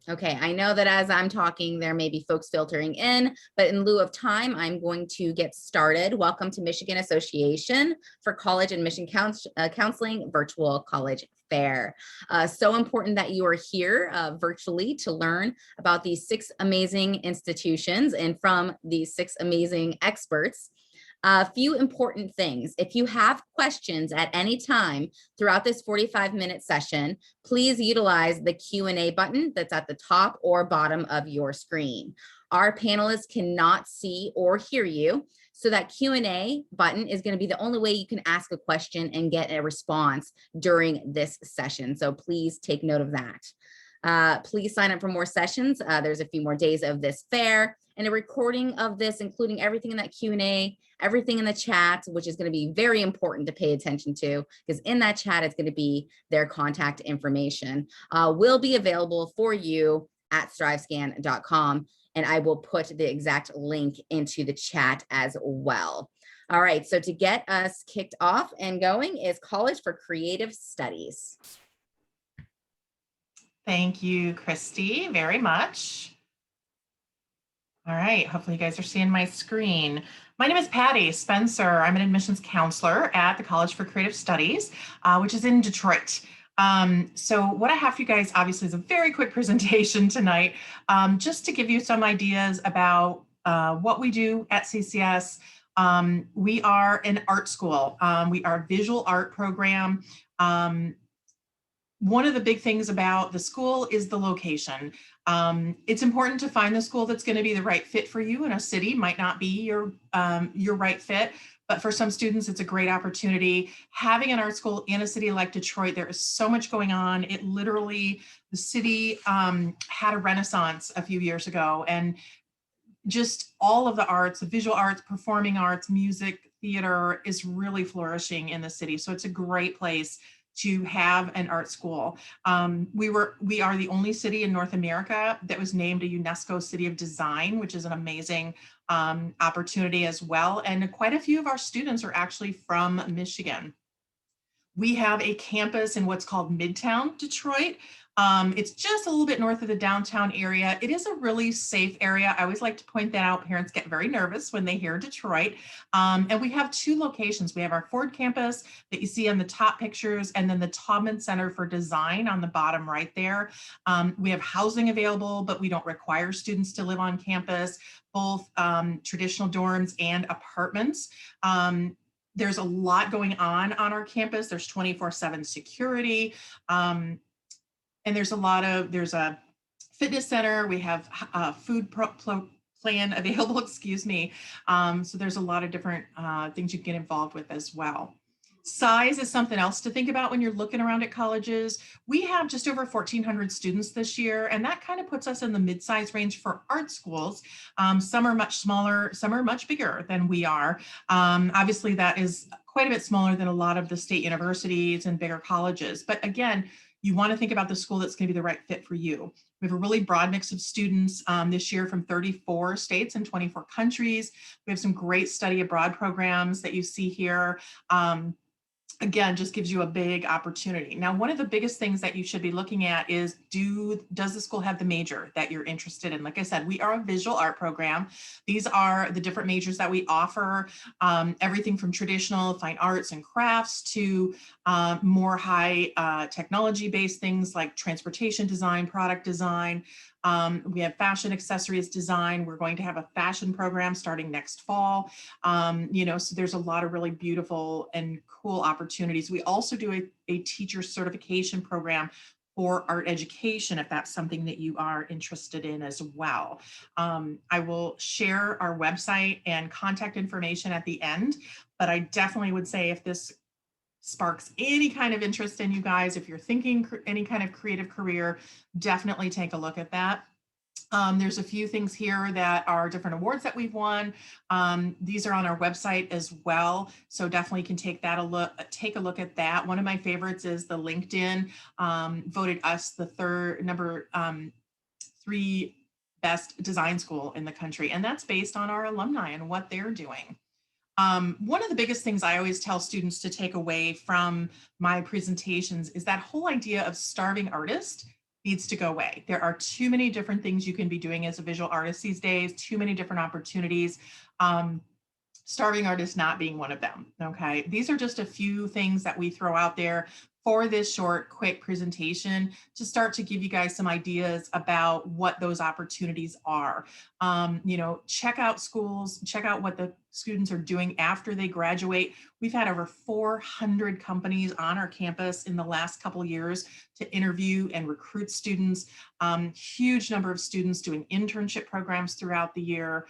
Okay, I know that as I'm talking, there may be folks filtering in, but in lieu of time, I'm going to get started. Welcome to Michigan Association for College and Mission Counseling Virtual College Fair. So important that you are here virtually to learn about these 6 amazing institutions and from these 6 amazing experts. A few important things. If you have questions at any time throughout this 45-minute session, please utilize the Q&A button that's at the top or bottom of your screen. Our panelists cannot see or hear you, so that Q&A button is going to be the only way you can ask a question and get a response during this session. So please take note of that. Please sign up for more sessions. There's a few more days of this fair, and a recording of this, including everything in that Q&A, everything in the chat, which is going to be very important to pay attention to, because in that chat is going to be their contact information, will be available for you at strivescan.com. And I will put the exact link into the chat as well. All right, so to get us kicked off and going is College for Creative Studies. Thank you, Christy, very much. All right, hopefully you guys are seeing my screen. My name is Patty Spencer. I'm an admissions counselor at the College for Creative Studies, which is in Detroit. So what I have for you guys obviously is a very quick presentation tonight, just to give you some ideas about what we do at CCS. We are an art school. We are a visual art program. One of the big things about the school is the location. It's important to find the school that's going to be the right fit for you, and a city might not be your right fit, but for some students, it's a great opportunity. Having an art school in a city like Detroit, there is so much going on. It literally, the city had a renaissance a few years ago, and just all of the arts, the visual arts, performing arts, music, theater is really flourishing in the city. So it's a great place to have an art school. We are the only city in North America that was named a UNESCO City of Design, which is an amazing opportunity as well. And quite a few of our students are actually from Michigan. We have a campus in what's called Midtown Detroit. It's just a little bit north of the downtown area. It is a really safe area. I always like to point that out. Parents get very nervous when they hear Detroit. And we have 2 locations. We have our Ford campus that you see on the top pictures, and then the Taubman Center for Design on the bottom right there. We have housing available, but we don't require students to live on campus, both traditional dorms and apartments. There's a lot going on our campus. There's 24/7 security. And there's a fitness center. We have a food plan available, excuse me. So there's a lot of different things you can get involved with as well. Size is something else to think about when you're looking around at colleges. We have just over 1,400 students this year, and that kind of puts us in the mid-size range for art schools. Some are much smaller, some are much bigger than we are. Obviously, that is quite a bit smaller than a lot of the state universities and bigger colleges. But again, you want to think about the school that's going to be the right fit for you. We have a really broad mix of students this year from 34 states and 24 countries. We have some great study abroad programs that you see here. Again, just gives you a big opportunity. Now, one of the biggest things that you should be looking at is, does the school have the major that you're interested in? Like I said, we are a visual art program. These are the different majors that we offer, everything from traditional fine arts and crafts to more high technology-based things like transportation design, product design. We have fashion accessories design. We're going to have a fashion program starting next fall. So there's a lot of really beautiful and cool opportunities. We also do a teacher certification program for art education, if that's something that you are interested in as well. I will share our website and contact information at the end, but I definitely would say if this sparks any kind of interest in you guys, if you're thinking any kind of creative career, definitely take a look at that. There's a few things here that are different awards that we've won. These are on our website as well, so definitely can take a look at that. One of my favorites is the LinkedIn voted us the number 3 best design school in the country, and that's based on our alumni and what they're doing. One of the biggest things I always tell students to take away from my presentations is that whole idea of starving artist needs to go away. There are too many different things you can be doing as a visual artist these days, too many different opportunities. Starving artist not being one of them. Okay. These are just a few things that we throw out there for this short, quick presentation to start to give you guys some ideas about what those opportunities are. Check out schools, check out what the students are doing after they graduate. We've had over 400 companies on our campus in the last couple of years to interview and recruit students. Huge number of students doing internship programs throughout the year.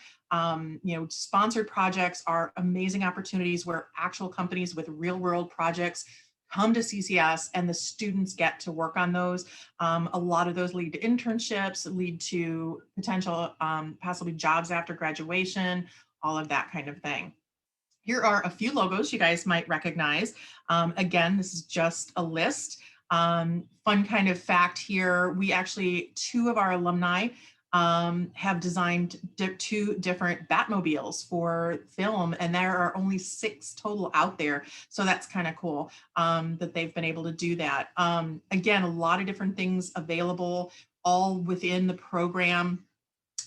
Sponsored projects are amazing opportunities where actual companies with real world projects come to CCS and the students get to work on those. A lot of those lead to internships, lead to potential possibly jobs after graduation, all of that kind of thing. Here are a few logos you guys might recognize. Again, this is just a list. Fun kind of fact here, we actually, 2 of our alumni have designed 2 different Batmobiles for film, and there are only 6 total out there. So that's kind of cool that they've been able to do that. Again, a lot of different things available all within the program.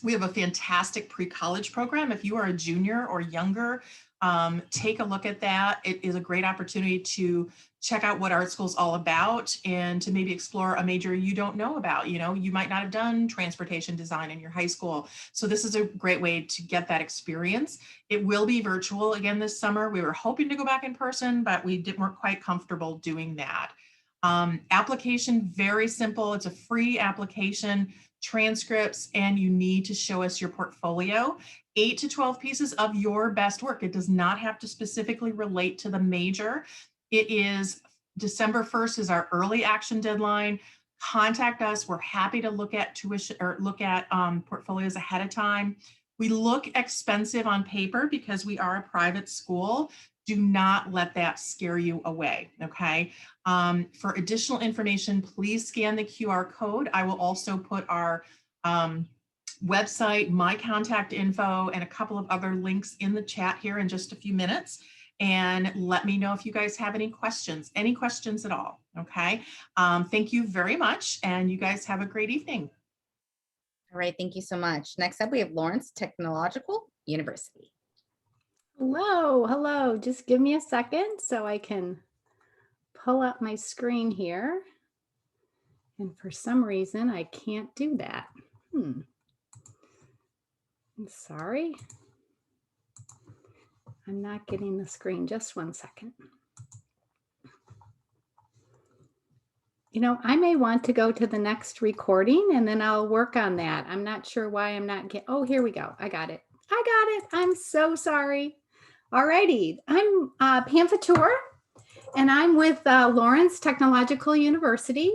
We have a fantastic pre-college program. If you are a junior or younger, take a look at that. It is a great opportunity to check out what art school is all about and to maybe explore a major you don't know about. You might not have done transportation design in your high school. So this is a great way to get that experience. It will be virtual again this summer. We were hoping to go back in person, but weren't quite comfortable doing that. Application, very simple. It's a free application, transcripts, and you need to show us your portfolio. 8 to 12 pieces of your best work. It does not have to specifically relate to the major. It is December 1st is our early action deadline. Contact us. We're happy to look at tuition or look at portfolios ahead of time. We look expensive on paper because we are a private school. Do not let that scare you away, okay? For additional information, please scan the QR code. I will also put our website, my contact info, and a couple of other links in the chat here in just a few minutes. And let me know if you guys have any questions at all, okay? Thank you very much, and you guys have a great evening. All right, thank you so much. Next up, we have Lawrence Technological University. Hello. Just give me a second so I can pull up my screen here. And for some reason, I can't do that. I'm sorry. I'm not getting the screen. Just one second. I may want to go to the next recording and then I'll work on that. I'm not sure why I'm not getting, oh, here we go. I got it. I'm so sorry. All righty. I'm Pam Fatur, and I'm with Lawrence Technological University.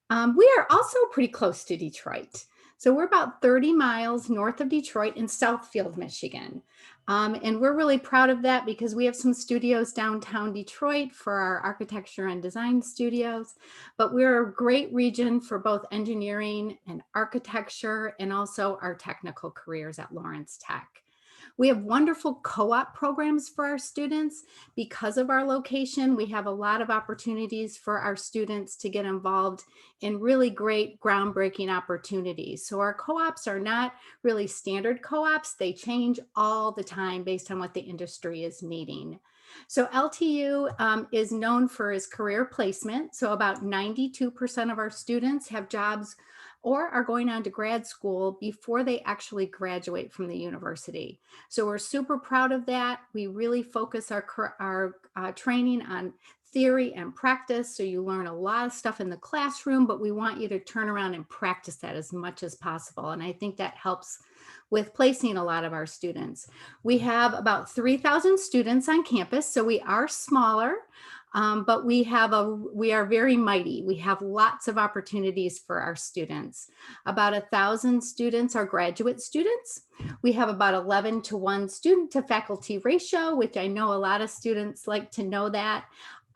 We are also pretty close to Detroit. So we're about 30 miles north of Detroit in Southfield, Michigan. And we're really proud of that because we have some studios downtown Detroit for our architecture and design studios, but we're a great region for both engineering and architecture and also our technical careers at Lawrence Tech. We have wonderful co-op programs for our students. Because of our location, we have a lot of opportunities for our students to get involved in really great groundbreaking opportunities. So our co-ops are not really standard co-ops. They change all the time based on what the industry is needing. So LTU is known for its career placement. So about 92% of our students have jobs or are going on to grad school before they actually graduate from the university. So we're super proud of that. We really focus our training on theory and practice. So you learn a lot of stuff in the classroom, but we want you to turn around and practice that as much as possible. And I think that helps with placing a lot of our students. We have about 3,000 students on campus, so we are smaller. But we are very mighty. We have lots of opportunities for our students. About 1,000 students are graduate students. We have about 11 to 1 student to faculty ratio, which I know a lot of students like to know that.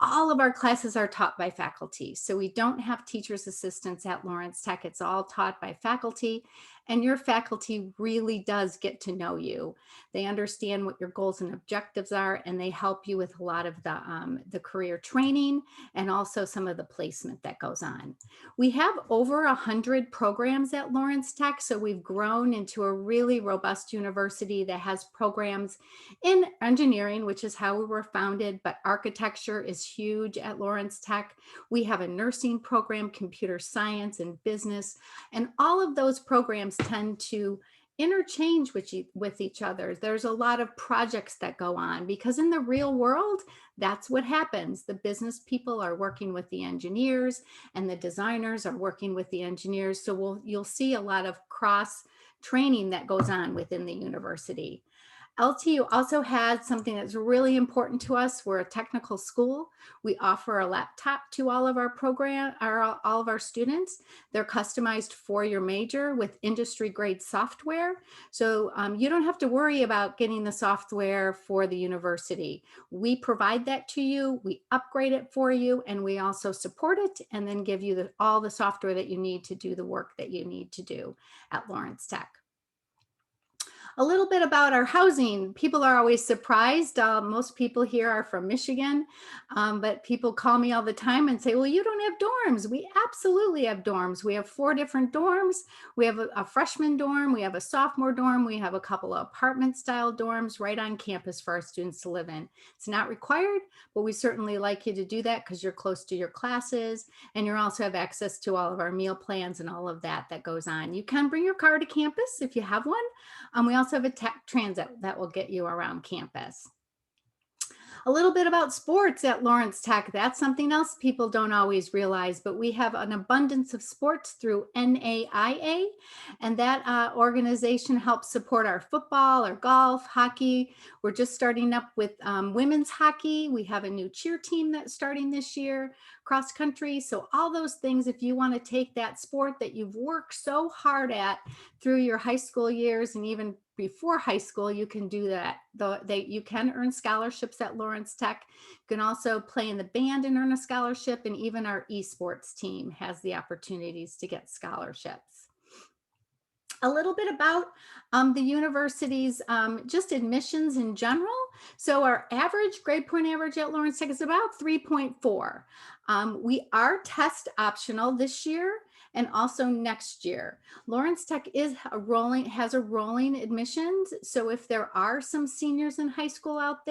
All of our classes are taught by faculty. So we don't have teachers assistants at Lawrence Tech. It's all taught by faculty. and your faculty really does get to know you. They understand what your goals and objectives are, and they help you with a lot of the career training and also some of the placement that goes on. We have over 100 programs at Lawrence Tech, so we've grown into a really robust university that has programs in engineering, which is how we were founded, but architecture is huge at Lawrence Tech. We have a nursing program, computer science, and business, and all of those programs tend to interchange with each other. There's a lot of projects that go on because in the real world, that's what happens. The business people are working with the engineers and the designers are working with the engineers. So you'll see a lot of cross training that goes on within the university. LTU also has something that's really important to us. We're a technical school. We offer a laptop to all of our students. They're customized for your major with industry grade software. So you don't have to worry about getting the software for the university. We provide that to you, we upgrade it for you, and we also support it and then give you all the software that you need to do the work that you need to do at Lawrence Tech. A little bit about our housing. People are always surprised. Most people here are from Michigan, but people call me all the time and say, well, you don't have dorms. We absolutely have dorms. We have 4 different dorms. We have a freshman dorm. We have a sophomore dorm. We have a couple of apartment style dorms right on campus for our students to live in. It's not required, but we certainly like you to do that because you're close to your classes and you also have access to all of our meal plans and all of that goes on. You can bring your car to campus if you have one. We also have a tech transit that will get you around campus. A little bit about sports at Lawrence Tech. That's something else people don't always realize, but we have an abundance of sports through NAIA, and that organization helps support our football, our golf, hockey. We're just starting up with women's hockey. We have a new cheer team that's starting this year, cross country. So all those things, if you want to take that sport that you've worked so hard at through your high school years and even before high school, you can do that. You can earn scholarships at Lawrence Tech. You can also play in the band and earn a scholarship, and even our esports team has the opportunities to get scholarships. A little bit about the university's just admissions in general. So our average grade point average at Lawrence Tech is about 3.4. We are test optional this year and also next year. Lawrence Tech has a rolling admissions. So if there are some seniors in high school out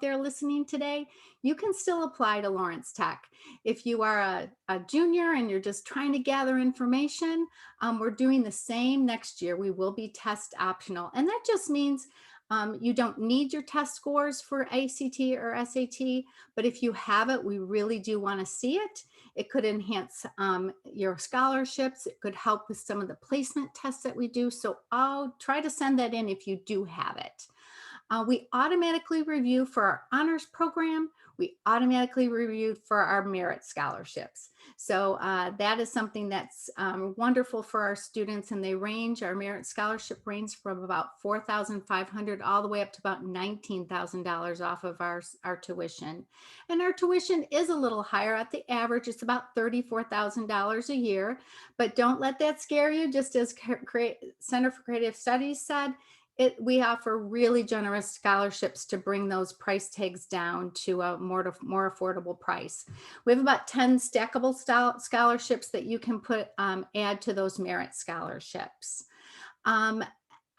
there listening today, you can still apply to Lawrence Tech. If you are a junior and you're just trying to gather information, we're doing the same next year. We will be test optional. And that just means you don't need your test scores for ACT or SAT, but if you have it, we really do want to see it. It could enhance your scholarships. It could help with some of the placement tests that we do. So I'll try to send that in if you do have it. We automatically review for our honors program. We automatically review for our merit scholarships. So that is something that's wonderful for our students, and our merit scholarship range from about $4,500 all the way up to about $19,000 off of our tuition. And our tuition is a little higher. At the average, it's about $34,000 a year, but don't let that scare you. Just as Center for Creative Studies said, we offer really generous scholarships to bring those price tags down to a more affordable price. We have about 10 stackable scholarships that you can add to those merit scholarships.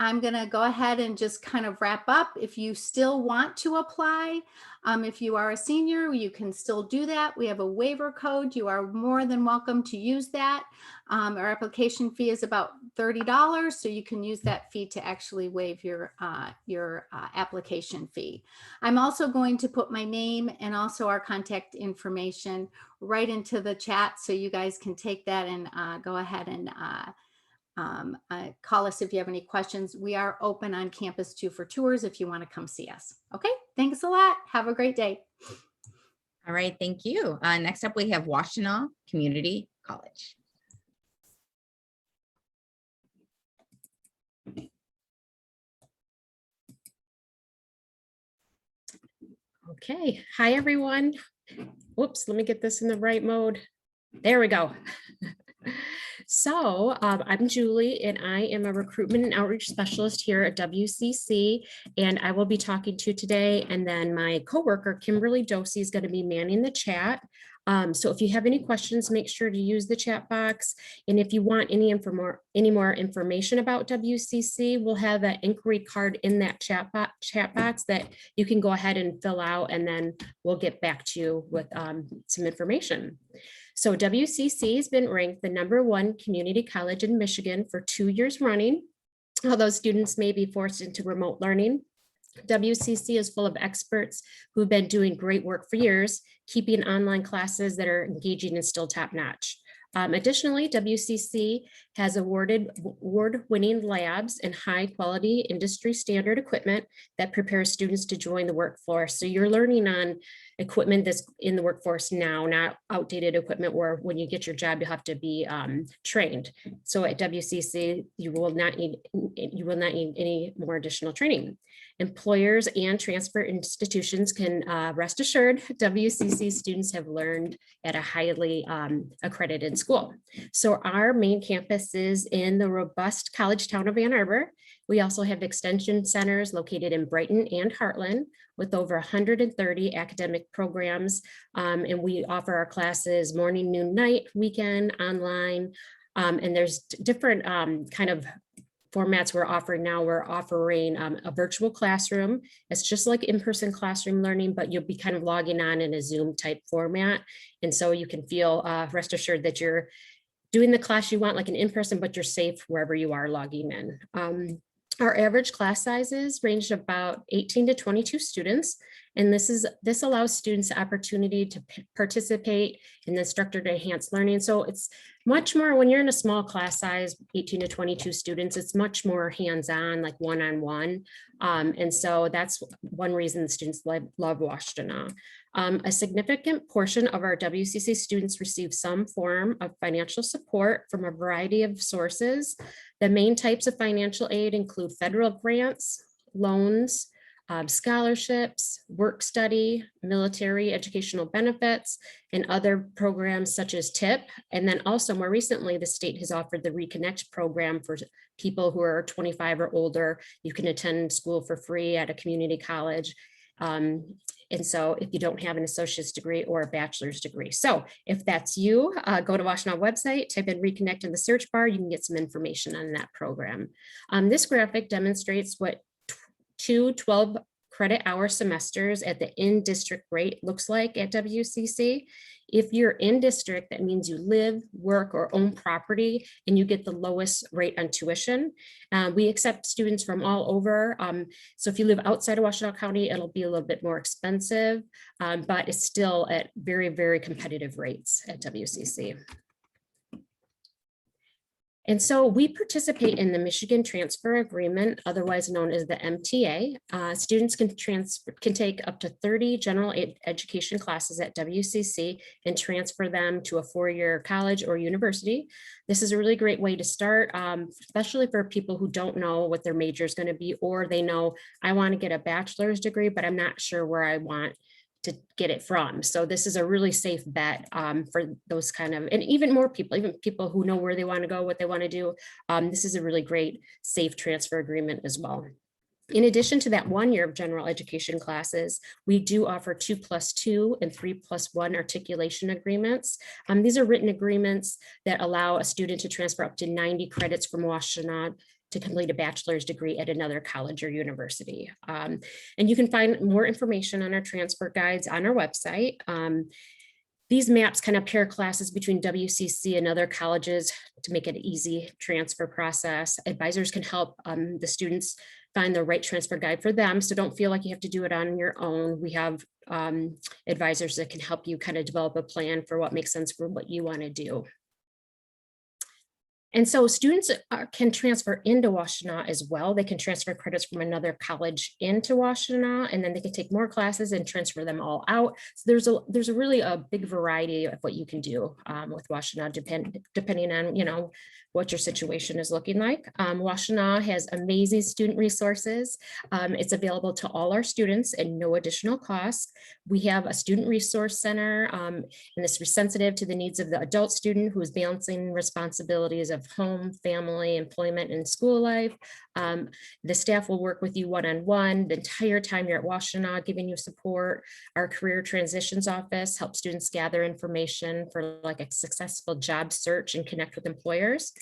I'm going to go ahead and just kind of wrap up. If you still want to apply, if you are a senior, you can still do that. We have a waiver code. You are more than welcome to use that. Our application fee is about $30, so you can use that fee to actually waive your application fee. I'm also going to put my name and also our contact information right into the chat, so you guys can take that and go ahead and call us if you have any questions. We are open on campus too for tours if you want to come see us. Okay, thanks a lot. Have a great day. All right, thank you. Next up, we have Washtenaw Community College. Okay, hi everyone. Whoops, let me get this in the right mode. There we go. So I'm Julie, and I am a recruitment and outreach specialist here at WCC, and I will be talking to you today. And then my coworker, Kimberly Dosey, is going to be manning the chat. So if you have any questions, make sure to use the chat box. And if you want any more information about WCC, we'll have an inquiry card in that chat box that you can go ahead and fill out, and then we'll get back to you with some information. So WCC has been ranked the #1 community college in Michigan for 2 years running. Although students may be forced into remote learning, WCC is full of experts who've been doing great work for years, keeping online classes that are engaging and still top-notch. Additionally, WCC has award-winning labs and high-quality industry standard equipment that prepares students to join the workforce. So you're learning on equipment that's in the workforce now, not outdated equipment where when you get your job, you have to be trained. So at WCC, you will not need any more additional training. Employers and transfer institutions can rest assured WCC students have learned at a highly accredited school. So our main campus is in the robust college town of Ann Arbor. We also have extension centers located in Brighton and Heartland with over 130 academic programs. And we offer our classes morning, noon, night, weekend, online. And there's different kind of formats we're offering now. We're offering a virtual classroom. It's just like in-person classroom learning, but you'll be kind of logging on in a Zoom type format. And so you can feel rest assured that you're doing the class you want like an in-person, but you're safe wherever you are logging in. Our average class sizes range about 18 to 22 students. And this allows students the opportunity to participate in the instructor to enhance learning. So it's much more when you're in a small class size, 18 to 22 students, it's much more hands-on, like one-on-one. And so that's one reason students love Washtenaw. A significant portion of our WCC students receive some form of financial support from a variety of sources. The main types of financial aid include federal grants, loans, scholarships, work study, military educational benefits, and other programs such as TIP. And then also more recently, the state has offered the Reconnect program for people who are 25 or older. You can attend school for free at a community college. And so if you don't have an associate's degree or a bachelor's degree. So if that's you, go to Washtenaw website, type in Reconnect in the search bar, you can get some information on that program. This graphic demonstrates what 2 12 credit hour semesters at the in-district rate looks like at WCC. If you're in district, that means you live, work, or own property, and you get the lowest rate on tuition. We accept students from all over. So if you live outside of Washtenaw County, it'll be a little bit more expensive, but it's still at very, very competitive rates at WCC. And so we participate in the Michigan Transfer Agreement, otherwise known as the MTA. Students can take up to 30 general education classes at WCC and transfer them to a 4-year college or university. This is a really great way to start, especially for people who don't know what their major is going to be, or they know I want to get a bachelor's degree, but I'm not sure where I want to get it from. So this is a really safe bet for those kind of, and even more people, even people who know where they want to go, what they want to do. This is a really great safe transfer agreement as well. In addition to that 1 year of general education classes, we do offer 2+2 and 3+1 articulation agreements. These are written agreements that allow a student to transfer up to 90 credits from Washtenaw to complete a bachelor's degree at another college or university. And you can find more information on our transfer guides on our website. These maps kind of pair classes between WCC and other colleges to make it an easy transfer process. Advisors can help the students find the right transfer guide for them. So don't feel like you have to do it on your own. We have advisors that can help you kind of develop a plan for what makes sense for what you want to do. And so students can transfer into Washtenaw as well. They can transfer credits from another college into Washtenaw, and then they can take more classes and transfer them all out. So there's a really a big variety of what you can do with Washtenaw, depending on what your situation is looking like. Washtenaw has amazing student resources. It's available to all our students at no additional cost. We have a student resource center, and this is sensitive to the needs of the adult student who is balancing responsibilities of home, family, employment, and school life. The staff will work with you one-on-one the entire time you're at Washtenaw, giving you support. Our career transitions office helps students gather information for like a successful job search and connect with employers.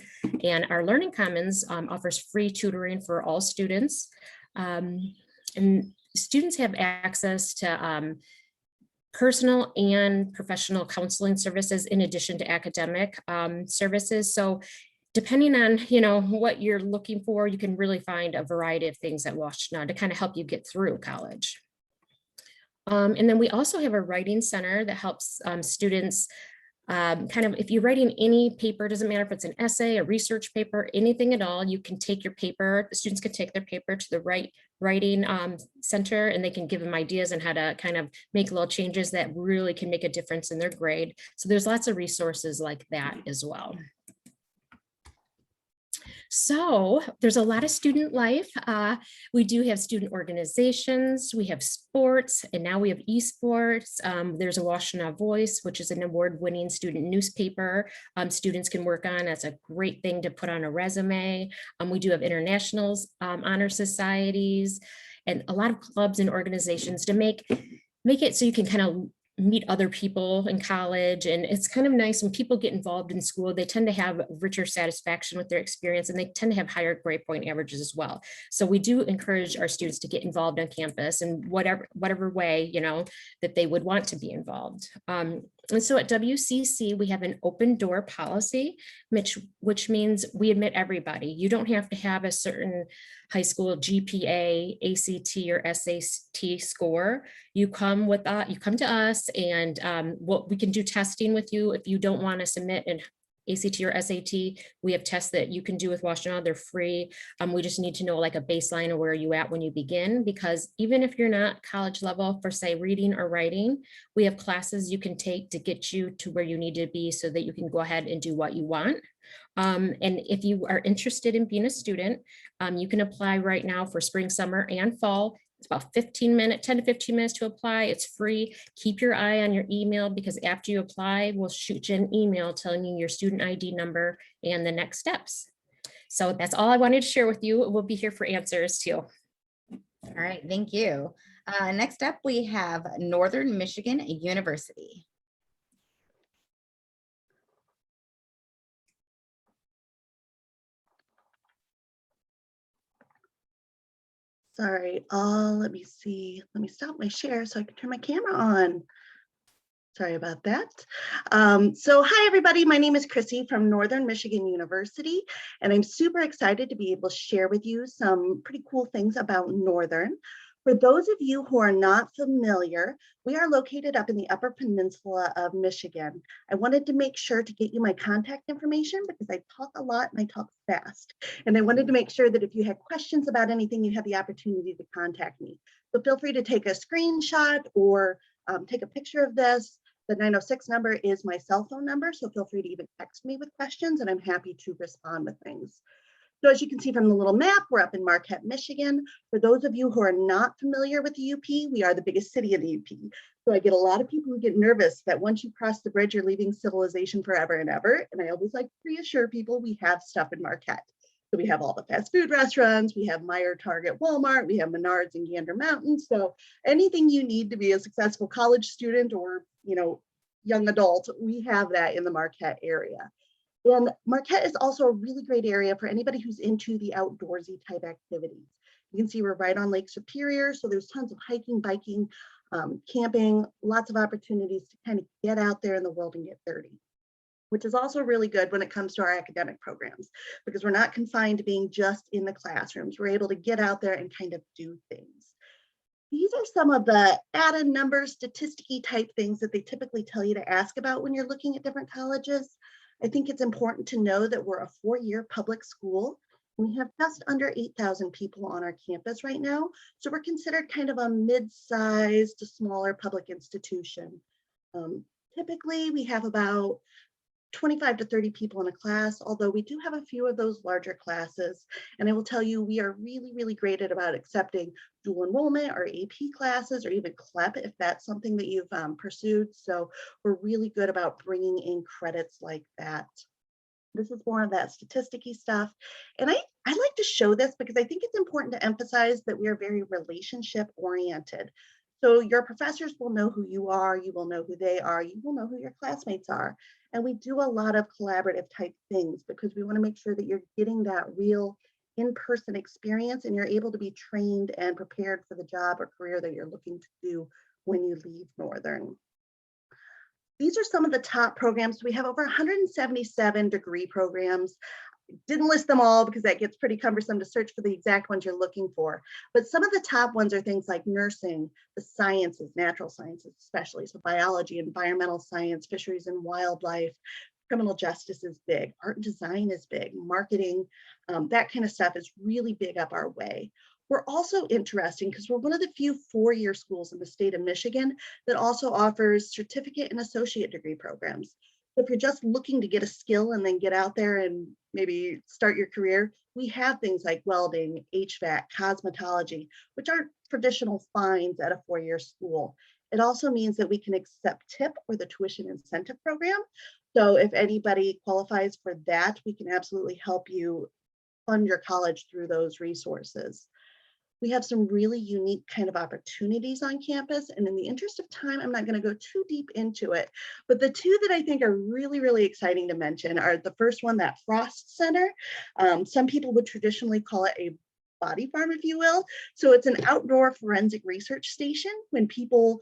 And our Learning Commons offers free tutoring for all students. And students have access to personal and professional counseling services in addition to academic services. So depending on, what you're looking for, you can really find a variety of things at Washtenaw to kind of help you get through college. And then we also have a writing center that helps students if you're writing any paper, doesn't matter if it's an essay, a research paper, anything at all, you can take your paper, the students can take their paper to the writing center, and they can give them ideas on how to kind of make little changes that really can make a difference in their grade. So there's lots of resources like that as well. So there's a lot of student life. We do have student organizations, we have sports, and now we have esports. There's a Washtenaw Voice, which is an award-winning student newspaper students can work on. That's a great thing to put on a resume. We do have international honor societies and a lot of clubs and organizations to make it so you can kind of meet other people in college. And it's kind of nice when people get involved in school, they tend to have richer satisfaction with their experience, and they tend to have higher grade point averages as well. So we do encourage our students to get involved on campus in whatever way, that they would want to be involved. And so at WCC, we have an open door policy, which means we admit everybody. You don't have to have a certain high school GPA, ACT, or SAT score. You come to us, and we can do testing with you. If you don't want to submit an ACT or SAT, we have tests that you can do with Washtenaw. They're free. We just need to know like a baseline of where you at when you begin, because even if you're not college level for say reading or writing, we have classes you can take to get you to where you need to be so that you can go ahead and do what you want. And if you are interested in being a student, you can apply right now for spring, summer, and fall. It's about 10 to 15 minutes to apply. It's free. Keep your eye on your email, because after you apply, we'll shoot you an email telling you your student ID number and the next steps. So that's all I wanted to share with you. We'll be here for answers too. All right, thank you. Next up, we have Northern Michigan University. Sorry, let me see. Let me stop my share so I can turn my camera on. Sorry about that. So hi, everybody. My name is Chrissy from Northern Michigan University, and I'm super excited to be able to share with you some pretty cool things about Northern. For those of you who are not familiar, we are located up in the Upper Peninsula of Michigan. I wanted to make sure to get you my contact information because I talk a lot and I talk fast. And I wanted to make sure that if you had questions about anything, you had the opportunity to contact me. So feel free to take a screenshot or take a picture of this. The 906 number is my cell phone number, so feel free to even text me with questions and I'm happy to respond with things. So as you can see from the little map, we're up in Marquette, Michigan. For those of you who are not familiar with the UP, we are the biggest city in the UP. So I get a lot of people who get nervous that once you cross the bridge, you're leaving civilization forever and ever. And I always like to reassure people we have stuff in Marquette. So we have all the fast food restaurants, we have Meijer, Target, Walmart, we have Menards and Gander Mountain. So anything you need to be a successful college student or, young adult, we have that in the Marquette area. And Marquette is also a really great area for anybody who's into the outdoorsy type activities. You can see we're right on Lake Superior, so there's tons of hiking, biking, camping, lots of opportunities to kind of get out there in the world and get dirty, which is also really good when it comes to our academic programs, because we're not confined to being just in the classrooms. We're able to get out there and kind of do things. These are some of the added numbers, statisticky type things that they typically tell you to ask about when you're looking at different colleges. I think it's important to know that we're a 4-year public school. We have just under 8,000 people on our campus right now. So we're considered kind of a mid-sized to smaller public institution. Typically, we have about 25 to 30 people in a class, although we do have a few of those larger classes. And I will tell you, we are really, really great at about accepting dual enrollment or AP classes or even CLEP if that's something that you've pursued. So we're really good about bringing in credits like that. This is more of that statisticky stuff. And I like to show this because I think it's important to emphasize that we are very relationship oriented. So your professors will know who you are, you will know who they are, you will know who your classmates are. And we do a lot of collaborative type things because we want to make sure that you're getting that real in-person experience and you're able to be trained and prepared for the job or career that you're looking to do when you leave Northern. These are some of the top programs. We have over 177 degree programs. Didn't list them all because that gets pretty cumbersome to search for the exact ones you're looking for. But some of the top ones are things like nursing, the sciences, natural sciences, especially. So biology, environmental science, fisheries and wildlife, criminal justice is big, art and design is big, marketing, that kind of stuff is really big up our way. We're also interesting because we're one of the few four-year schools in the state of Michigan that also offers certificate and associate degree programs. So if you're just looking to get a skill and then get out there and maybe start your career, we have things like welding, HVAC, cosmetology, which aren't traditional finds at a four-year school. It also means that we can accept TIP or the tuition incentive program. So if anybody qualifies for that, we can absolutely help you fund your college through those resources. We have some really unique kind of opportunities on campus. And in the interest of time, I'm not going to go too deep into it. But the two that I think are really, really exciting to mention are the first one, that Frost Center. Some people would traditionally call it a body farm, if you will. So it's an outdoor forensic research station. When people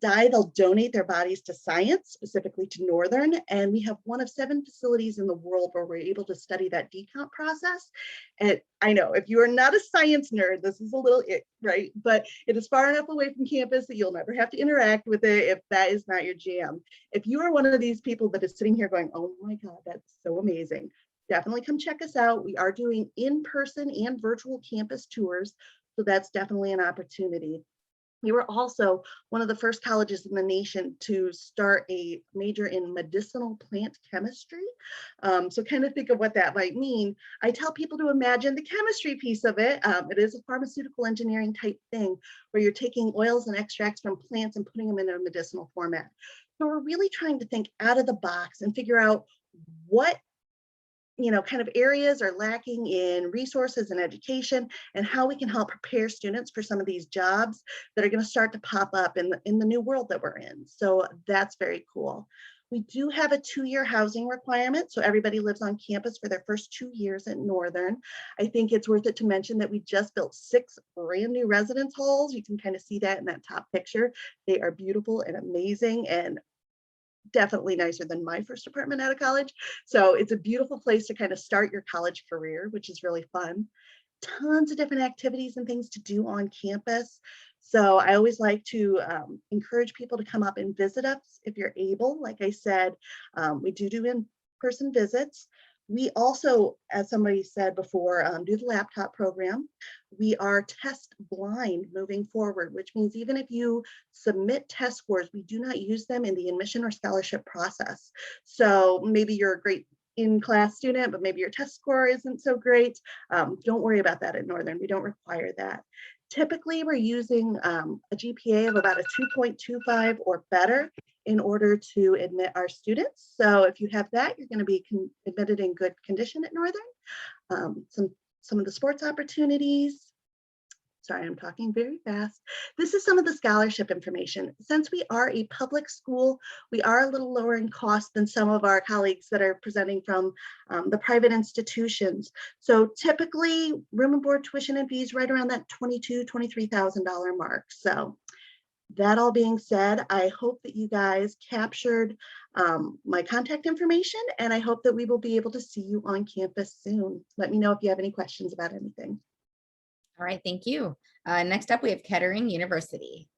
die, they'll donate their bodies to science, specifically to Northern. And we have one of 7 facilities in the world where we're able to study that decomp process. And I know if you are not a science nerd, this is a little ick, right? But it is far enough away from campus that you'll never have to interact with it if that is not your jam. If you are one of these people that is sitting here going, oh my God, that's so amazing, definitely come check us out. We are doing in-person and virtual campus tours, so that's definitely an opportunity. We were also one of the first colleges in the nation to start a major in medicinal plant chemistry. So kind of think of what that might mean. I tell people to imagine the chemistry piece of it. It is a pharmaceutical engineering type thing where you're taking oils and extracts from plants and putting them in a medicinal format. So we're really trying to think out of the box and figure out what kind of areas are lacking in resources and education and how we can help prepare students for some of these jobs that are going to start to pop up in the new world that we're in. So that's very cool. We do have a 2-year housing requirement, so everybody lives on campus for their first 2 years at Northern. I think it's worth it to mention that we just built 6 brand new residence halls. You can kind of see that in that top picture. They are beautiful and amazing and definitely nicer than my first apartment out of college. So it's a beautiful place to kind of start your college career, which is really fun. Tons of different activities and things to do on campus. So I always like to encourage people to come up and visit us if you're able. Like I said, we do in-person visits. We also, as somebody said before, do the laptop program. We are test blind moving forward, which means even if you submit test scores, we do not use them in the admission or scholarship process. So maybe you're a great in-class student, but maybe your test score isn't so great. Don't worry about that at Northern. We don't require that. Typically, we're using a GPA of about a 2.25 or better in order to admit our students. So if you have that, you're going to be admitted in good condition at Northern. Some of the sports opportunities. Sorry, I'm talking very fast. This is some of the scholarship information. Since we are a public school, we are a little lower in cost than some of our colleagues that are presenting from the private institutions. So typically, room and board tuition and fees right around that $22,000, $23,000 mark. So that all being said, I hope that you guys captured my contact information, and I hope that we will be able to see you on campus soon. Let me know if you have any questions about anything. All right, thank you. Next up, we have Kettering University.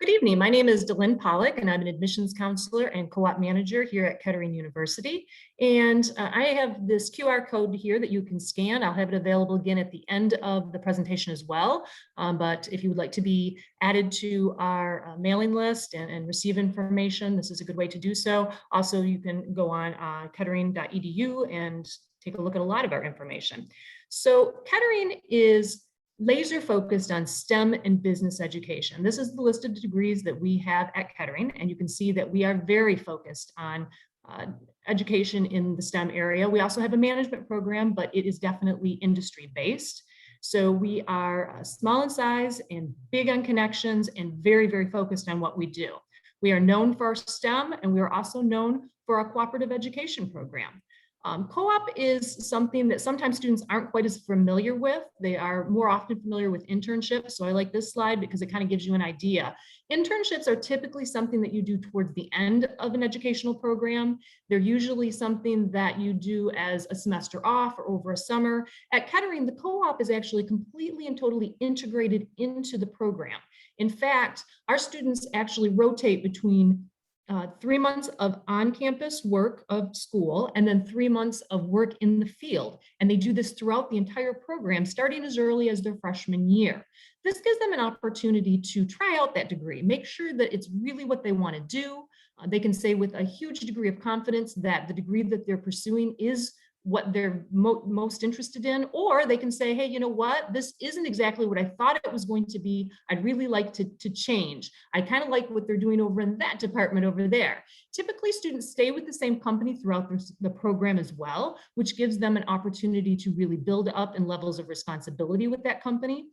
Good evening. My name is Delynn Pollock, and I'm an admissions counselor and co-op manager here at Kettering University. And I have this QR code here that you can scan. I'll have it available again at the end of the presentation as well. But if you would like to be added to our mailing list and receive information, this is a good way to do so. Also, you can go on kettering.edu and take a look at a lot of our information. So Kettering is laser focused on STEM and business education. This is the list of degrees that we have at Kettering, and you can see that we are very focused on education in the STEM area. We also have a management program, but it is definitely industry based. So we are small in size and big on connections and very, very focused on what we do. We are known for our STEM, and we are also known for our cooperative education program. Co-op is something that sometimes students aren't quite as familiar with. They are more often familiar with internships. So I like this slide because it kind of gives you an idea. Internships are typically something that you do towards the end of an educational program. They're usually something that you do as a semester off or over a summer. At Kettering, the co-op is actually completely and totally integrated into the program. In fact, our students actually rotate between 3 months of on-campus work of school and then 3 months of work in the field. And they do this throughout the entire program, starting as early as their freshman year. This gives them an opportunity to try out that degree, make sure that it's really what they want to do. They can say with a huge degree of confidence that the degree that they're pursuing is what they're most interested in, or they can say, hey, you know what, this isn't exactly what I thought it was going to be. I'd really like to change. I kind of like what they're doing over in that department over there. Typically, students stay with the same company throughout the program as well, which gives them an opportunity to really build up in levels of responsibility with that company.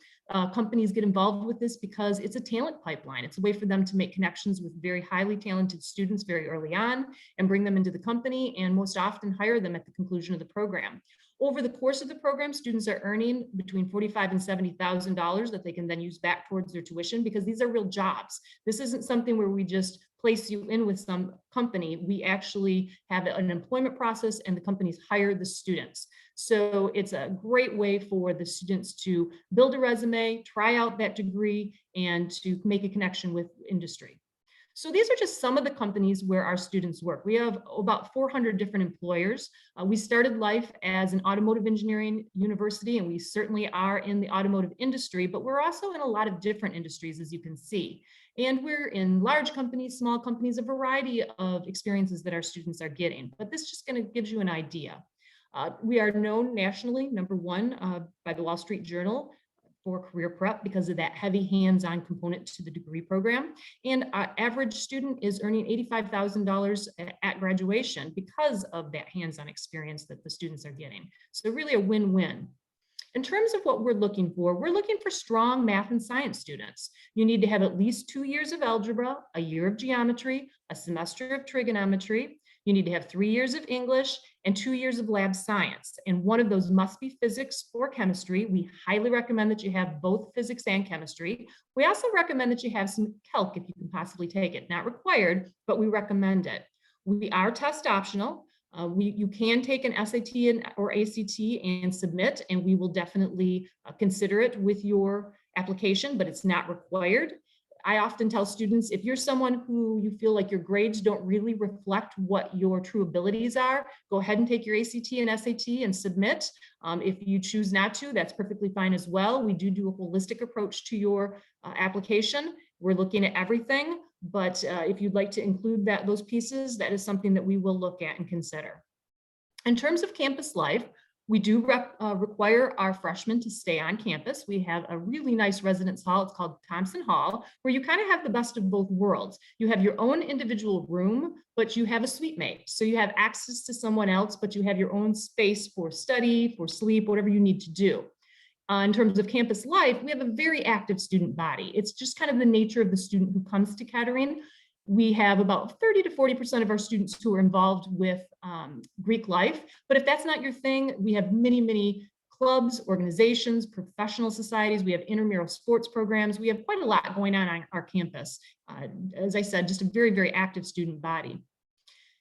Companies get involved with this because it's a talent pipeline. It's a way for them to make connections with very highly talented students very early on and bring them into the company, and most often hire them at the conclusion of the program. Over the course of the program, students are earning between $45,000 and $70,000 that they can then use back towards their tuition, because these are real jobs. This isn't something where we just place you in with some company. We actually have an employment process, and the companies hire the students. So it's a great way for the students to build a resume, try out that degree, and to make a connection with industry. So these are just some of the companies where our students work. We have about 400 different employers. We started life as an automotive engineering university, and we certainly are in the automotive industry, but we're also in a lot of different industries, as you can see. And we're in large companies, small companies, a variety of experiences that our students are getting. But this just kind of gives you an idea. We are known nationally, #1 by the Wall Street Journal, for career prep because of that heavy hands-on component to the degree program. And our average student is earning $85,000 at graduation because of that hands-on experience that the students are getting. So really a win-win. In terms of what we're looking for strong math and science students. You need to have at least 2 years of algebra, a year of geometry, a semester of trigonometry. You need to have 3 years of English and 2 years of lab science. And one of those must be physics or chemistry. We highly recommend that you have both physics and chemistry. We also recommend that you have some calc if you can possibly take it. Not required, but we recommend it. We are test optional. You can take an SAT or ACT and submit, and we will definitely consider it with your application, but it's not required. I often tell students, if you're someone who you feel like your grades don't really reflect what your true abilities are, go ahead and take your ACT and SAT and submit. If you choose not to, that's perfectly fine as well. We do a holistic approach to your application. We're looking at everything, but if you'd like to include those pieces, that is something that we will look at and consider. In terms of campus life, we do require our freshmen to stay on campus. We have a really nice residence hall. It's called Thompson Hall, where you kind of have the best of both worlds. You have your own individual room, but you have a suite mate. So you have access to someone else, but you have your own space for study, for sleep, whatever you need to do. In terms of campus life, we have a very active student body. It's just kind of the nature of the student who comes to Kettering. We have about 30 to 40% of our students who are involved with Greek life. But if that's not your thing, we have many, many clubs, organizations, professional societies. We have intramural sports programs. We have quite a lot going on our campus. As I said, just a very, very active student body.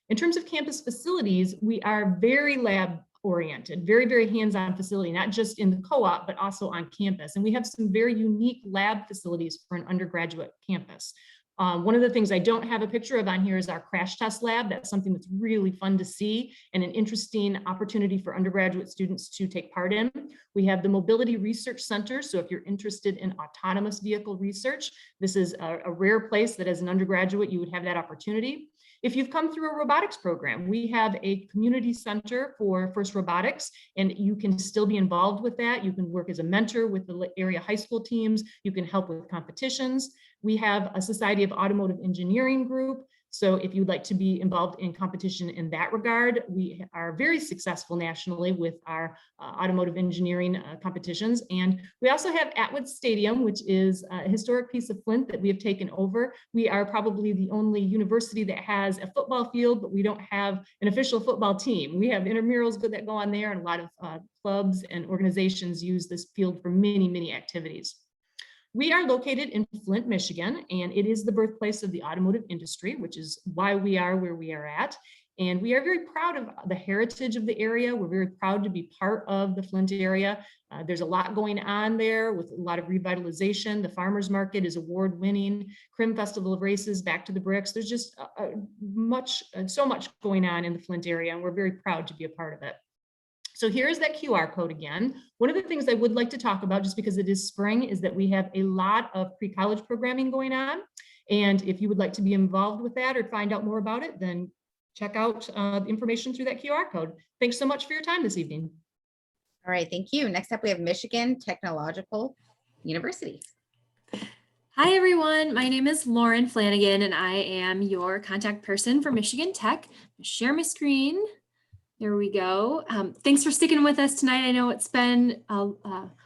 In terms of campus facilities, we are very lab oriented, very, very hands-on facility, not just in the co-op, but also on campus. And we have some very unique lab facilities for an undergraduate campus. One of the things I don't have a picture of on here is our crash test lab. That's something that's really fun to see and an interesting opportunity for undergraduate students to take part in. We have the Mobility Research Center. So if you're interested in autonomous vehicle research, this is a rare place that as an undergraduate, you would have that opportunity. If you've come through a robotics program, we have a community center for FIRST Robotics, and you can still be involved with that. You can work as a mentor with the area high school teams. You can help with competitions. We have a Society of Automotive Engineering group. So if you'd like to be involved in competition in that regard, we are very successful nationally with our automotive engineering competitions. And we also have Atwood Stadium, which is a historic piece of Flint that we have taken over. We are probably the only university that has a football field, but we don't have an official football team. We have intramurals that go on there, and a lot of clubs and organizations use this field for many, many activities. We are located in Flint, Michigan, and it is the birthplace of the automotive industry, which is why we are where we are at. And we are very proud of the heritage of the area. We're very proud to be part of the Flint area. There's a lot going on there with a lot of revitalization. The farmers market is award-winning. Crim Festival of Races, Back to the Bricks. There's just so much going on in the Flint area, and we're very proud to be a part of it. So here's that QR code again. One of the things I would like to talk about, just because it is spring, is that we have a lot of pre-college programming going on. And if you would like to be involved with that or find out more about it, then check out the information through that QR code. Thanks so much for your time this evening. All right, thank you. Next up, we have Michigan Technological University. Hi, everyone. My name is Lauren Flanagan, and I am your contact person for Michigan Tech. Share my screen. There we go. Thanks for sticking with us tonight. I know it's been a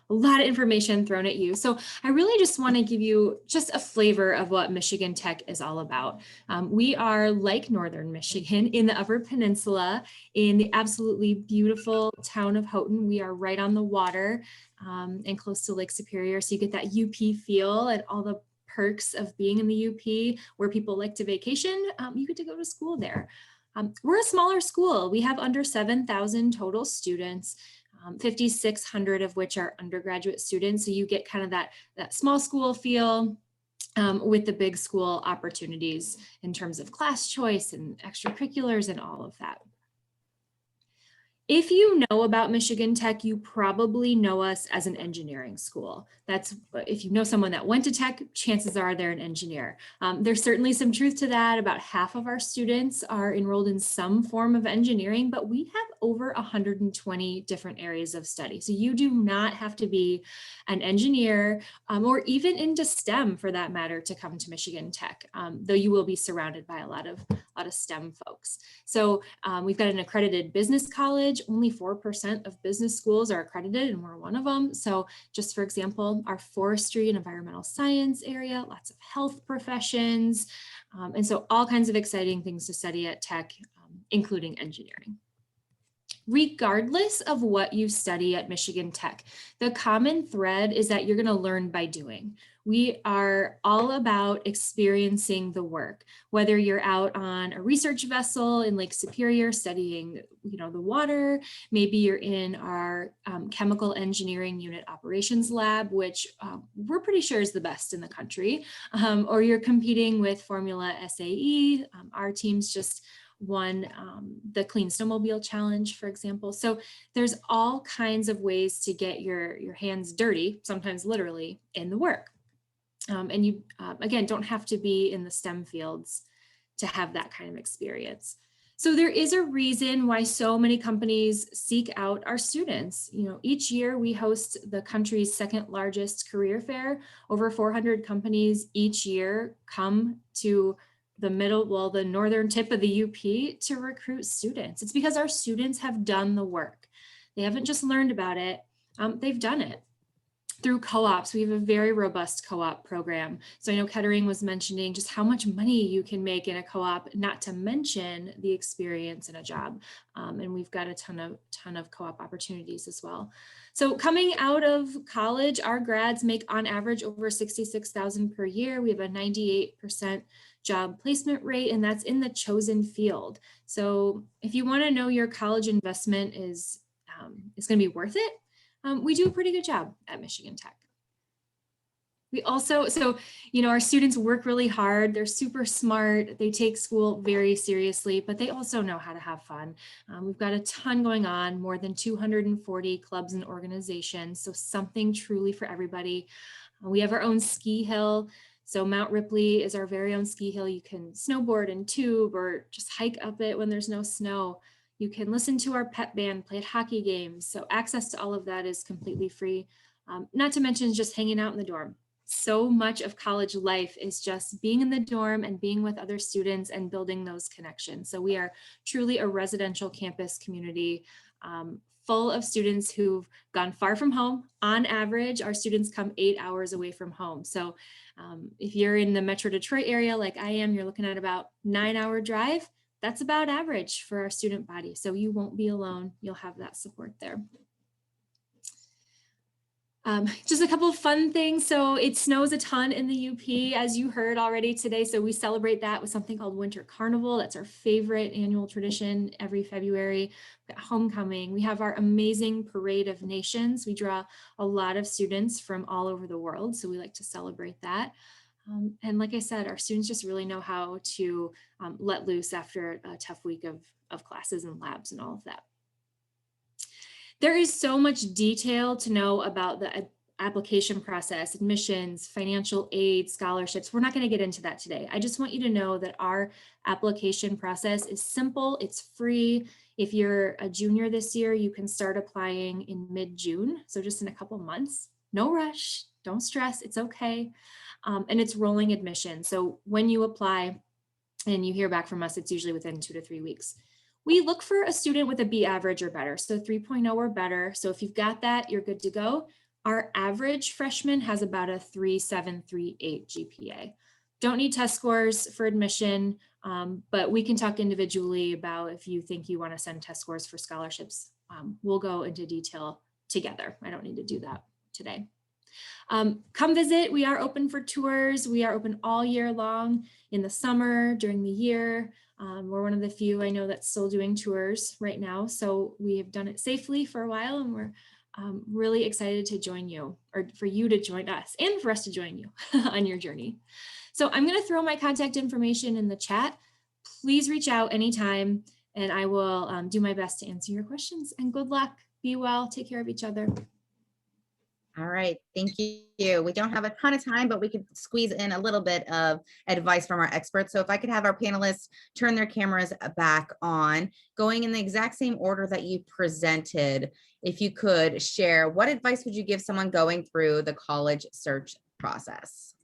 lot of information thrown at you. So I really just want to give you just a flavor of what Michigan Tech is all about. We are like Northern Michigan in the Upper Peninsula in the absolutely beautiful town of Houghton. We are right on the water and close to Lake Superior. So you get that UP feel and all the perks of being in the UP where people like to vacation. You get to go to school there. We're a smaller school. We have under 7,000 total students, 5,600 of which are undergraduate students. So you get kind of that small school feel with the big school opportunities in terms of class choice and extracurriculars and all of that. If you know about Michigan Tech, you probably know us as an engineering school. That's if you know someone that went to Tech, chances are they're an engineer. There's certainly some truth to that. About half of our students are enrolled in some form of engineering, but we have over 120 different areas of study. So you do not have to be an engineer or even into STEM for that matter to come to Michigan Tech, though you will be surrounded by a lot of STEM folks. So we've got an accredited business college. Only 4% of business schools are accredited, and we're one of them. So just for example, our forestry and environmental science area, lots of health professions. And so all kinds of exciting things to study at Tech, including engineering. Regardless of what you study at Michigan Tech, the common thread is that you're going to learn by doing. We are all about experiencing the work, whether you're out on a research vessel in Lake Superior studying, the water, maybe you're in our chemical engineering unit operations lab, which we're pretty sure is the best in the country, or you're competing with Formula SAE. Our team's just won the Clean Snowmobile Challenge, for example. So there's all kinds of ways to get your hands dirty, sometimes literally, in the work. And you, again, don't have to be in the STEM fields to have that kind of experience. So there is a reason why so many companies seek out our students. Each year we host the country's second largest career fair. Over 400 companies each year come to the northern tip of the UP to recruit students. It's because our students have done the work. They haven't just learned about it, they've done it. Through co-ops, we have a very robust co-op program. So I know Kettering was mentioning just how much money you can make in a co-op, not to mention the experience in a job. And we've got a ton of co-op opportunities as well. So coming out of college, our grads make on average over $66,000 per year. We have a 98% job placement rate, and that's in the chosen field. So if you want to know your college investment is going to be worth it, we do a pretty good job at Michigan Tech. We also, so, our students work really hard. They're super smart. They take school very seriously, but they also know how to have fun. We've got a ton going on, more than 240 clubs and organizations. So something truly for everybody. We have our own ski hill. So Mount Ripley is our very own ski hill. You can snowboard and tube or just hike up it when there's no snow. You can listen to our pep band, play at hockey games. So access to all of that is completely free. Not to mention just hanging out in the dorm. So much of college life is just being in the dorm and being with other students and building those connections. So we are truly a residential campus community full of students who've gone far from home. On average, our students come 8 hours away from home. So if you're in the Metro Detroit area like I am, you're looking at about 9-hour drive. That's about average for our student body. So you won't be alone. You'll have that support there. Just a couple of fun things. So it snows a ton in the UP, as you heard already today. So we celebrate that with something called Winter Carnival. That's our favorite annual tradition every February. We've got homecoming. We have our amazing Parade of Nations. We draw a lot of students from all over the world. So we like to celebrate that. And like I said, our students just really know how to let loose after a tough week of classes and labs and all of that. There is so much detail to know about the application process, admissions, financial aid, scholarships. We're not going to get into that today. I just want you to know that our application process is simple. It's free. If you're a junior this year, you can start applying in mid-June. So just in a couple months. No rush. Don't stress. It's okay. And it's rolling admission. So when you apply and you hear back from us, it's usually within 2 to 3 weeks. We look for a student with a B average or better, so 3.0 or better. So if you've got that, you're good to go. Our average freshman has about a 3.7, 3.8 GPA. Don't need test scores for admission, but we can talk individually about if you think you want to send test scores for scholarships. We'll go into detail together. I don't need to do that today. Come visit. We are open for tours. We are open all year long, in the summer, during the year. We're one of the few I know that's still doing tours right now. So we have done it safely for a while, and we're really excited to join you, or for you to join us and for us to join you on your journey. So I'm going to throw my contact information in the chat. Please reach out anytime, and I will do my best to answer your questions. And good luck. Be well. Take care of each other. All right, thank you. We don't have a ton of time, but we could squeeze in a little bit of advice from our experts. So if I could have our panelists turn their cameras back on, going in the exact same order that you presented, if you could share, what advice would you give someone going through the college search process?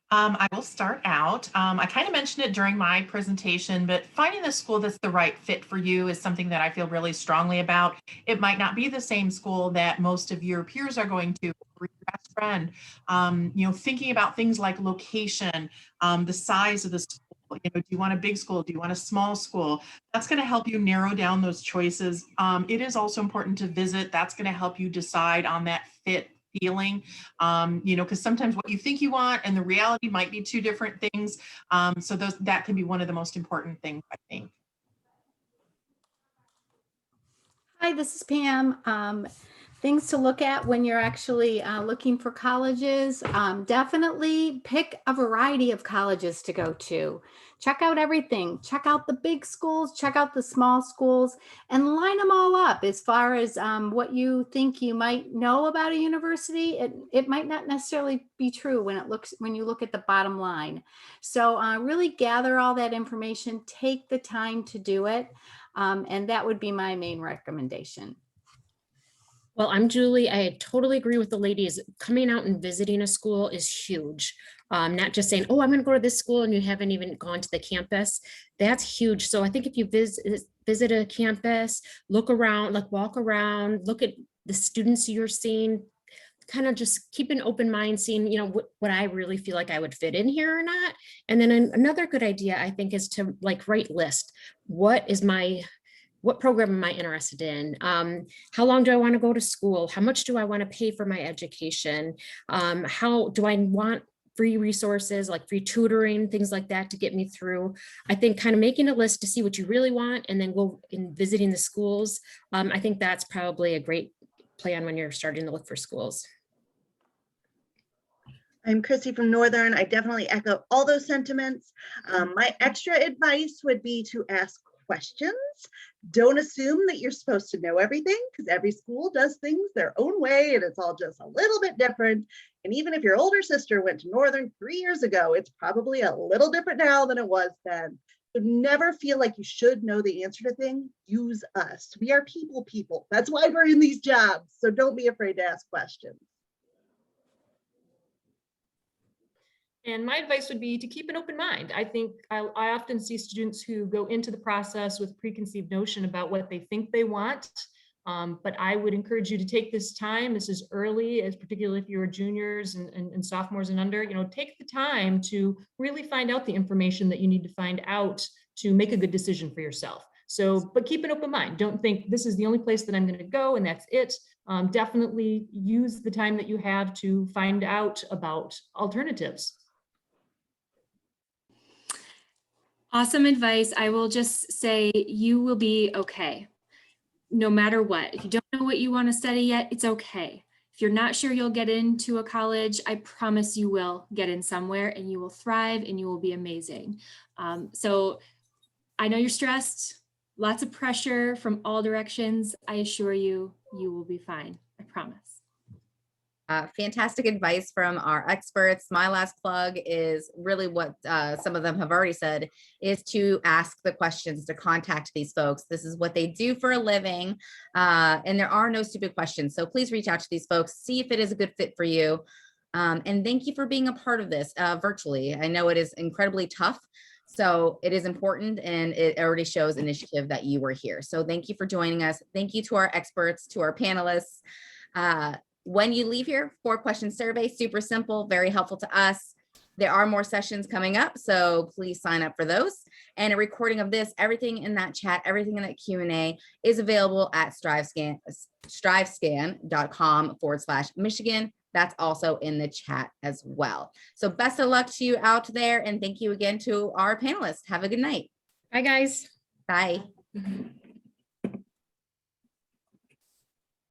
I will start out. I kind of mentioned it during my presentation, but finding the school that's the right fit for you is something that I feel really strongly about. It might not be the same school that most of your peers are going to, or your best friend. Thinking about things like location, the size of the school. Do you want a big school? Do you want a small school? That's going to help you narrow down those choices. It is also important to visit. That's going to help you decide on that fit feeling, because sometimes what you think you want and the reality might be two different things. So that can be one of the most important things, I think. Hi, this is Pam. Things to look at when you're actually looking for colleges. Definitely pick a variety of colleges to go to. Check out everything. Check out the big schools, check out the small schools, and line them all up as far as what you think you might know about a university. It might not necessarily be true when you look at the bottom line. So really gather all that information, take the time to do it. And that would be my main recommendation. Well, I'm Julie. I totally agree with the ladies. Coming out and visiting a school is huge. Not just saying, oh, I'm going to go to this school and you haven't even gone to the campus. That's huge. So I think if you visit a campus, look around, like walk around, look at the students you're seeing, kind of just keep an open mind, seeing, what I really feel like I would fit in here or not. And then another good idea, I think, is to write list. What program am I interested in? How long do I want to go to school? How much do I want to pay for my education? How do I want free resources like free tutoring, things like that to get me through? I think kind of making a list to see what you really want and then go in visiting the schools. I think that's probably a great plan when you're starting to look for schools. I'm Chrissy from Northern. I definitely echo all those sentiments. My extra advice would be to ask questions. Don't assume that you're supposed to know everything, because every school does things their own way and it's all just a little bit different. And even if your older sister went to Northern 3 years ago, it's probably a little different now than it was then. So never feel like you should know the answer to things. Use us. We are people. That's why we're in these jobs. So don't be afraid to ask questions. And my advice would be to keep an open mind. I think I often see students who go into the process with preconceived notion about what they think they want. But I would encourage you to take this time. This is early, as particularly if you're juniors and sophomores and under, take the time to really find out the information that you need to find out to make a good decision for yourself. So, but keep an open mind. Don't think this is the only place that I'm going to go and that's it. Definitely use the time that you have to find out about alternatives. Awesome advice. I will just say you will be okay, no matter what. If you don't know what you want to study yet, it's okay. If you're not sure you'll get into a college, I promise you will get in somewhere and you will thrive and you will be amazing. So I know you're stressed, lots of pressure from all directions. I assure you, you will be fine. I promise. Fantastic advice from our experts. My last plug is really what some of them have already said, is to ask the questions, to contact these folks. This is what they do for a living, and there are no stupid questions. So please reach out to these folks, see if it is a good fit for you. And thank you for being a part of this virtually. I know it is incredibly tough. So it is important, and it already shows initiative that you were here. So thank you for joining us. Thank you to our experts, to our panelists. When you leave here, 4-question survey, super simple, very helpful to us. There are more sessions coming up, so please sign up for those. And a recording of this, everything in that chat, everything in that Q&A is available at strivescan.com/Michigan. That's also in the chat as well. So best of luck to you out there, and thank you again to our panelists. Have a good night. Bye, guys. Bye.